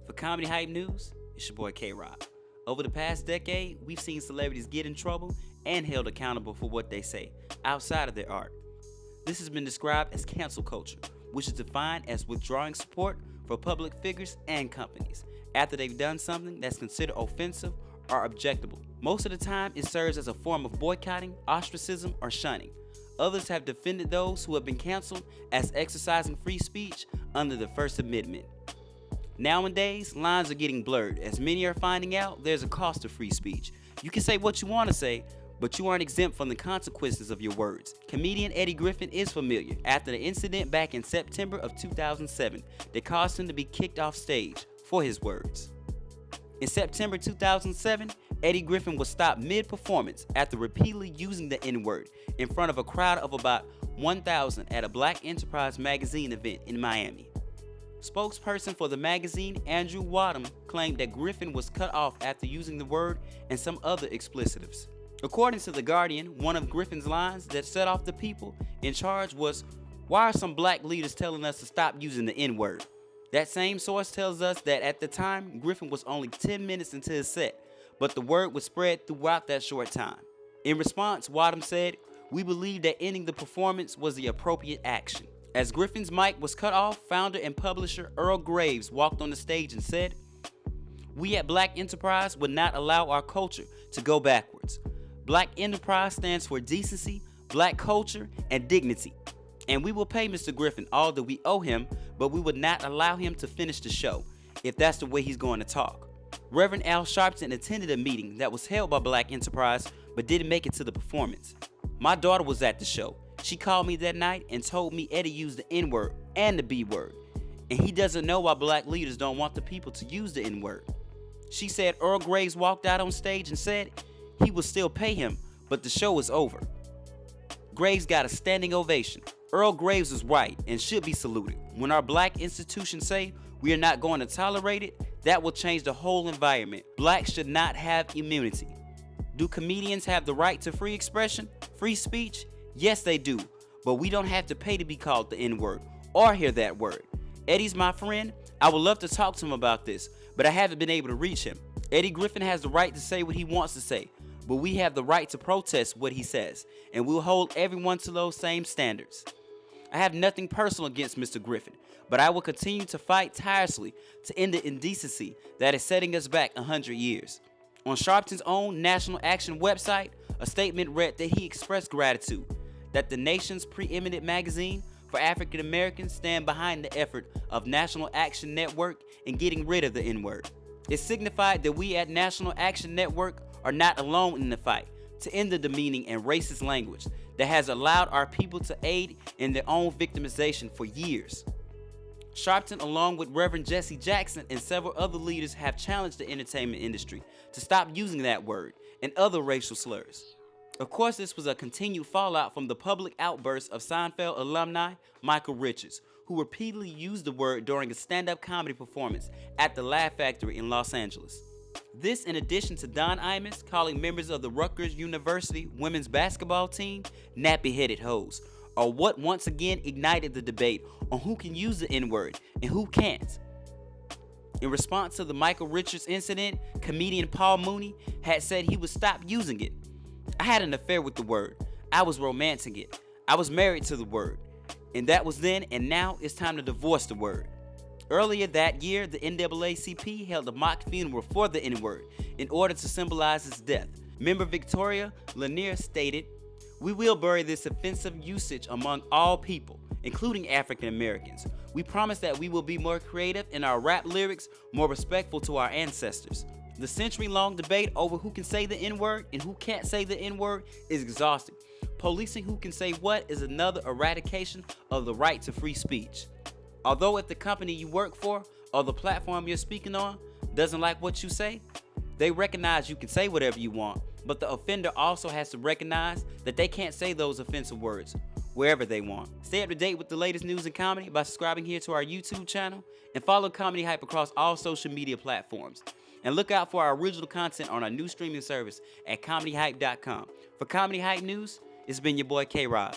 For Comedy Hype News, it's your boy K-Rob. Over the past decade, we've seen celebrities get in trouble and held accountable for what they say outside of their art. This has been described as cancel culture, which is defined as withdrawing support for public figures and companies after they've done something that's considered offensive or objectionable. Most of the time, it serves as a form of boycotting, ostracism, or shunning. Others have defended those who have been canceled as exercising free speech under the First Amendment. Nowadays, lines are getting blurred as many are finding out there's a cost to free speech. You can say what you want to say, but you aren't exempt from the consequences of your words. Comedian Eddie Griffin is familiar after the incident back in September of 2007 that caused him to be kicked off stage for his words. In September 2007, Eddie Griffin was stopped mid-performance after repeatedly using the N-word in front of a crowd of about 1,000 at a Black Enterprise magazine event in Miami. Spokesperson for the magazine, Andrew Wadham, claimed that Griffin was cut off after using the word and some other explicitives. According to The Guardian, one of Griffin's lines that set off the people in charge was, "Why are some black leaders telling us to stop using the N-word?" That same source tells us that at the time, Griffin was only 10 minutes into his set, but the word was spread throughout that short time. In response, Wadham said, "We believe that ending the performance was the appropriate action." As Griffin's mic was cut off, founder and publisher Earl Graves walked on the stage and said, "We at Black Enterprise would not allow our culture to go backwards. Black Enterprise stands for decency, black culture, and dignity. And we will pay Mr. Griffin all that we owe him, but we would not allow him to finish the show if that's the way he's going to talk." Reverend Al Sharpton attended a meeting that was held by Black Enterprise but didn't make it to the performance. "My daughter was at the show. She called me that night and told me Eddie used the N-word and the B-word, and he doesn't know why black leaders don't want the people to use the N-word." She said Earl Graves walked out on stage and said he would still pay him, but the show was over. Graves got a standing ovation. Earl Graves is right and should be saluted. When our black institutions say we are not going to tolerate it, that will change the whole environment. Blacks should not have immunity. Do comedians have the right to free expression, free speech? Yes, they do, but we don't have to pay to be called the N-word or hear that word. Eddie's my friend. I would love to talk to him about this, but I haven't been able to reach him. Eddie Griffin has the right to say what he wants to say, but we have the right to protest what he says, and we'll hold everyone to those same standards. I have nothing personal against Mr. Griffin, but I will continue to fight tirelessly to end the indecency that is setting us back 100 years. On Sharpton's own National Action website, a statement read that he expressed gratitude that the nation's preeminent magazine for African Americans stand behind the effort of National Action Network in getting rid of the N-word. It signified that we at National Action Network are not alone in the fight to end the demeaning and racist language that has allowed our people to aid in their own victimization for years. Sharpton, along with Reverend Jesse Jackson and several other leaders, have challenged the entertainment industry to stop using that word and other racial slurs. Of course, this was a continued fallout from the public outbursts of Seinfeld alumni Michael Richards, who repeatedly used the word during a stand-up comedy performance at the Laugh Factory in Los Angeles. This, in addition to Don Imus calling members of the Rutgers University women's basketball team nappy-headed hoes, or what once again ignited the debate on who can use the N-word and who can't. In response to the Michael Richards incident, comedian Paul Mooney had said he would stop using it. "I had an affair with the word. I was romancing it. I was married to the word. And that was then, and now it's time to divorce the word." Earlier that year, the NAACP held a mock funeral for the N-word in order to symbolize its death. Member Victoria Lanier stated, "We will bury this offensive usage among all people, including African Americans. We promise that we will be more creative in our rap lyrics, more respectful to our ancestors." The century-long debate over who can say the N-word and who can't say the N-word is exhausting. Policing who can say what is another eradication of the right to free speech. Although if the company you work for or the platform you're speaking on doesn't like what you say, they recognize you can say whatever you want, but the offender also has to recognize that they can't say those offensive words wherever they want. Stay up to date with the latest news and comedy by subscribing here to our YouTube channel and follow Comedy Hype across all social media platforms. And look out for our original content on our new streaming service at comedyhype.com. For Comedy Hype News, it's been your boy K-Rob.